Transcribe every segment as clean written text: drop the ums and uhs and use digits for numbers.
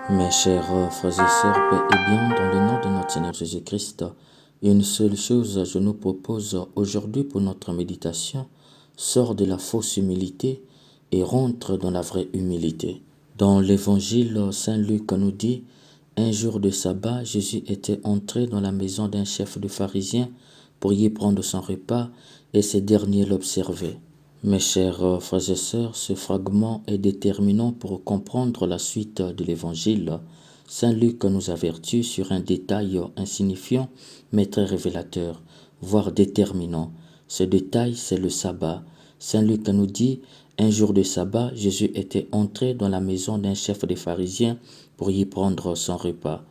Mes chers frères et sœurs, paix et bien, dans le nom de notre Seigneur Jésus-Christ, une seule chose je nous propose aujourd'hui pour notre méditation, sors de la fausse humilité et rentre dans la vraie humilité. Dans l'évangile, Saint Luc nous dit, un jour de sabbat, Jésus était entré dans la maison d'un chef de pharisiens pour y prendre son repas et ces derniers l'observaient. Mes chers frères et sœurs, ce fragment est déterminant pour comprendre la suite de l'Évangile. Saint Luc nous avertit sur un détail insignifiant mais très révélateur, voire déterminant. Ce détail, c'est le sabbat. Saint Luc nous dit, un jour de sabbat, Jésus était entré dans la maison d'un chef des pharisiens pour y prendre son repas.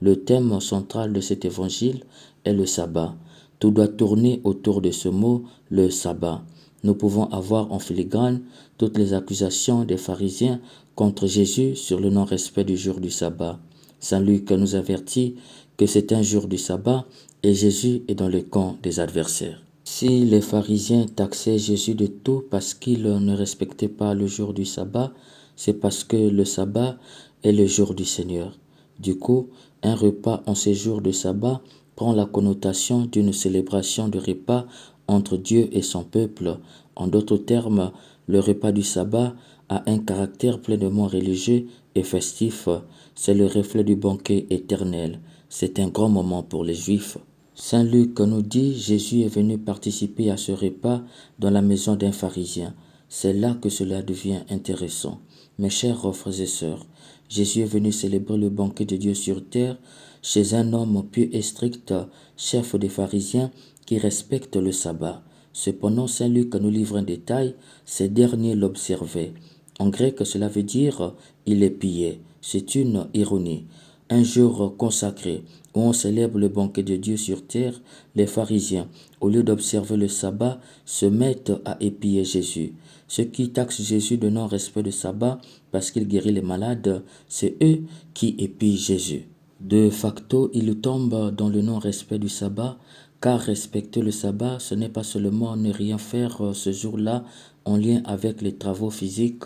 Le thème central de cet évangile est le sabbat. Tout doit tourner autour de ce mot, le sabbat. Nous pouvons avoir en filigrane toutes les accusations des pharisiens contre Jésus sur le non-respect du jour du sabbat. Saint Luc nous avertit que c'est un jour du sabbat et Jésus est dans le camp des adversaires. Si les pharisiens taxaient Jésus de tout parce qu'il ne respectait pas le jour du sabbat, c'est parce que le sabbat est le jour du Seigneur. Du coup, un repas en ces jours de sabbat prend la connotation d'une célébration de repas entre Dieu et son peuple. En d'autres termes, le repas du sabbat a un caractère pleinement religieux et festif. C'est le reflet du banquet éternel. C'est un grand moment pour les Juifs. Saint Luc nous dit, Jésus est venu participer à ce repas dans la maison d'un pharisien. C'est là que cela devient intéressant. Mes chers frères et sœurs, Jésus est venu célébrer le banquet de Dieu sur terre chez un homme pieux et strict, chef des pharisiens qui respecte le sabbat. Cependant, Saint Luc nous livre un détail, ces derniers l'observaient. En grec, cela veut dire « il est pillé ». C'est une ironie. Un jour consacré où on célèbre le banquet de Dieu sur terre, les pharisiens, au lieu d'observer le sabbat, se mettent à épier Jésus. Ceux qui taxent Jésus de non-respect du sabbat parce qu'il guérit les malades, c'est eux qui épient Jésus. De facto, ils tombent dans le non-respect du sabbat, car respecter le sabbat, ce n'est pas seulement ne rien faire ce jour-là en lien avec les travaux physiques.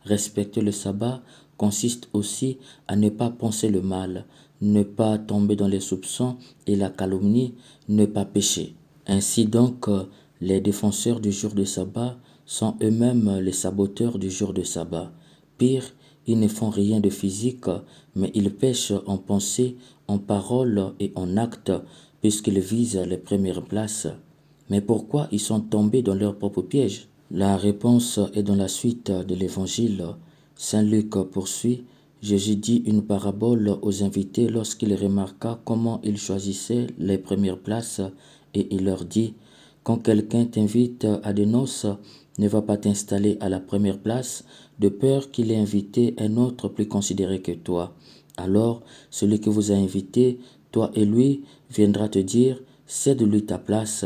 Respecter le sabbat consiste aussi à ne pas penser le mal, ne pas tomber dans les soupçons et la calomnie, ne pas pécher. Ainsi donc, les défenseurs du jour de sabbat sont eux-mêmes les saboteurs du jour de sabbat. Pire, ils ne font rien de physique, mais ils pêchent en pensée, en parole et en acte, puisqu'ils visent les premières places. Mais pourquoi ils sont tombés dans leur propre piège? La réponse est dans la suite de l'évangile. Saint Luc poursuit, Jésus dit une parabole aux invités lorsqu'il remarqua comment ils choisissaient les premières places et il leur dit, quand quelqu'un t'invite à des noces, ne va pas t'installer à la première place de peur qu'il ait invité un autre plus considéré que toi. Alors, celui qui vous a invité, toi et lui, viendra te dire, cède-lui ta place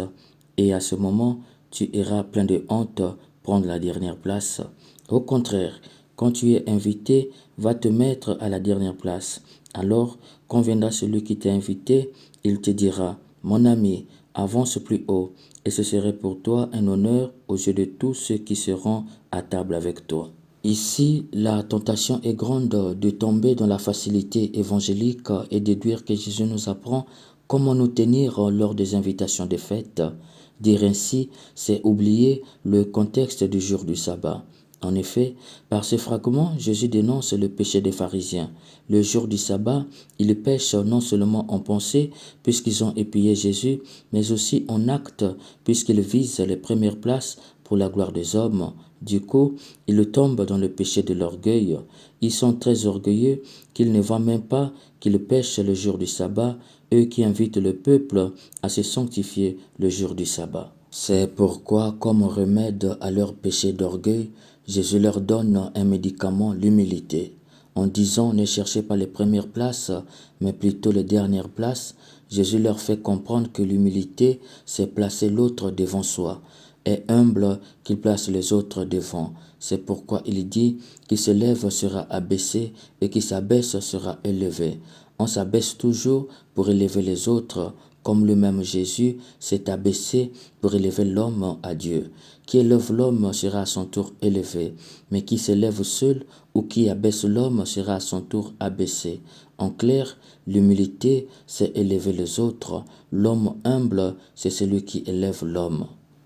et à ce moment, tu iras plein de honte prendre la dernière place. Au contraire, quand tu es invité, va te mettre à la dernière place. Alors, quand viendra celui qui t'a invité, il te dira, mon ami, avance plus haut, et ce serait pour toi un honneur aux yeux de tous ceux qui seront à table avec toi. Ici, la tentation est grande de tomber dans la facilité évangélique et déduire que Jésus nous apprend comment nous tenir lors des invitations des fêtes. Dire ainsi, c'est oublier le contexte du jour du sabbat. En effet, par ce fragment, Jésus dénonce le péché des pharisiens. Le jour du sabbat, ils pêchent non seulement en pensée, puisqu'ils ont épié Jésus, mais aussi en acte, puisqu'ils visent les premières places pour la gloire des hommes. Du coup, ils tombent dans le péché de l'orgueil. Ils sont très orgueilleux qu'ils ne voient même pas qu'ils pêchent le jour du sabbat, eux qui invitent le peuple à se sanctifier le jour du sabbat. C'est pourquoi, comme remède à leur péché d'orgueil, Jésus leur donne un médicament, l'humilité. En disant ne cherchez pas les premières places, mais plutôt les dernières places, Jésus leur fait comprendre que l'humilité, c'est placer l'autre devant soi, est humble qu'il place les autres devant. C'est pourquoi il dit qui se lève sera abaissé et qui s'abaisse sera élevé. On s'abaisse toujours pour élever les autres, comme le même Jésus s'est abaissé pour élever l'homme à Dieu. Qui élève l'homme sera à son tour élevé, mais qui s'élève seul ou qui abaisse l'homme sera à son tour abaissé. En clair, l'humilité, c'est élever les autres. L'homme humble, c'est celui qui élève l'homme.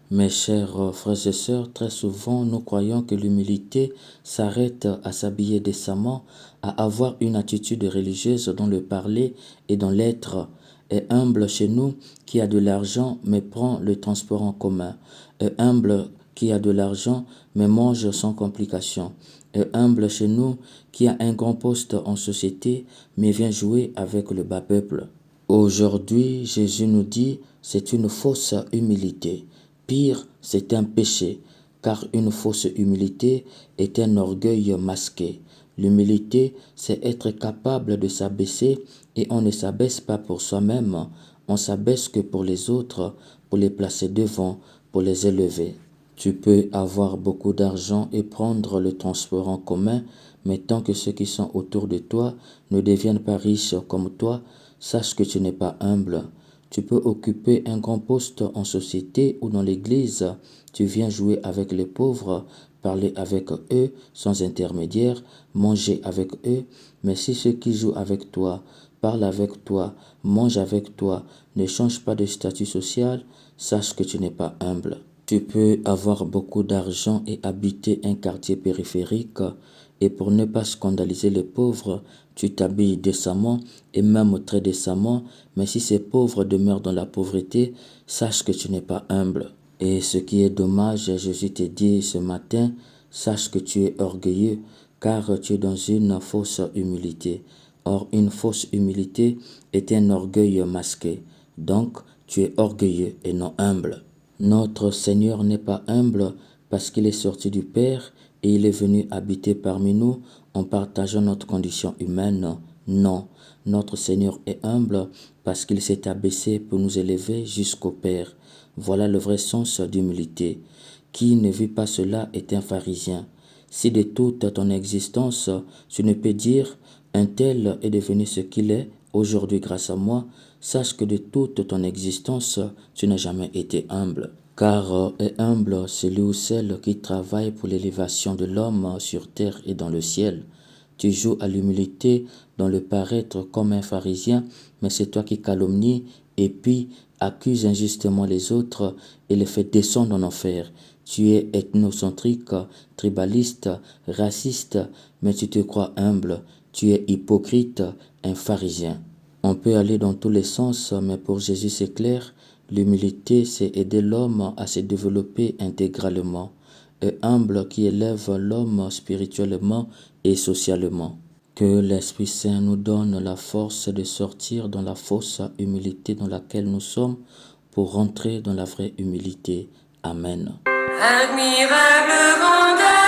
Mes chers frères et sœurs, très souvent nous croyons que l'humilité s'arrête à s'habiller décemment, à avoir une attitude religieuse dans le parler et dans l'être. Est humble chez nous qui a de l'argent mais prend le transport en commun. Est humble qui a de l'argent mais mange sans complication. Est humble chez nous qui a un grand poste en société mais vient jouer avec le bas peuple. Aujourd'hui, Jésus nous dit, c'est une fausse humilité. Pire, c'est un péché, car une fausse humilité est un orgueil masqué. L'humilité, c'est être capable de s'abaisser et on ne s'abaisse pas pour soi-même, on s'abaisse que pour les autres, pour les placer devant, pour les élever. Tu peux avoir beaucoup d'argent et prendre le transport en commun, mais tant que ceux qui sont autour de toi ne deviennent pas riches comme toi, sache que tu n'es pas humble. Tu peux occuper un grand poste en société ou dans l'église. Tu viens jouer avec les pauvres, parler avec eux sans intermédiaire, manger avec eux. Mais si ceux qui jouent avec toi, parlent avec toi, mangent avec toi, ne changent pas de statut social, sache que tu n'es pas humble. Tu peux avoir beaucoup d'argent et habiter un quartier périphérique et pour ne pas scandaliser les pauvres, tu t'habilles décemment et même très décemment, mais si ces pauvres demeurent dans la pauvreté, sache que tu n'es pas humble. Et ce qui est dommage, Jésus te dit ce matin, sache que tu es orgueilleux car tu es dans une fausse humilité. Or, une fausse humilité est un orgueil masqué. Donc, tu es orgueilleux et non humble. Notre Seigneur n'est pas humble parce qu'il est sorti du Père et il est venu habiter parmi nous en partageant notre condition humaine. Non, notre Seigneur est humble parce qu'il s'est abaissé pour nous élever jusqu'au Père. Voilà le vrai sens d'humilité. Qui ne vit pas cela est un pharisien. Si de toute ton existence, tu ne peux dire « un tel est devenu ce qu'il est aujourd'hui grâce à moi », sache que de toute ton existence, tu n'as jamais été humble. Car est humble celui ou celle qui travaille pour l'élévation de l'homme sur terre et dans le ciel. Tu joues à l'humilité dans le paraître comme un pharisien, mais c'est toi qui calomnies et puis accuses injustement les autres et les fais descendre en enfer. Tu es ethnocentrique, tribaliste, raciste, mais tu te crois humble. Tu es hypocrite, un pharisien. On peut aller dans tous les sens, mais pour Jésus c'est clair, l'humilité c'est aider l'homme à se développer intégralement. Et humble qui élève l'homme spirituellement et socialement. Que l'Esprit Saint nous donne la force de sortir dans la fausse humilité dans laquelle nous sommes pour rentrer dans la vraie humilité. Amen. Admirable grandeur.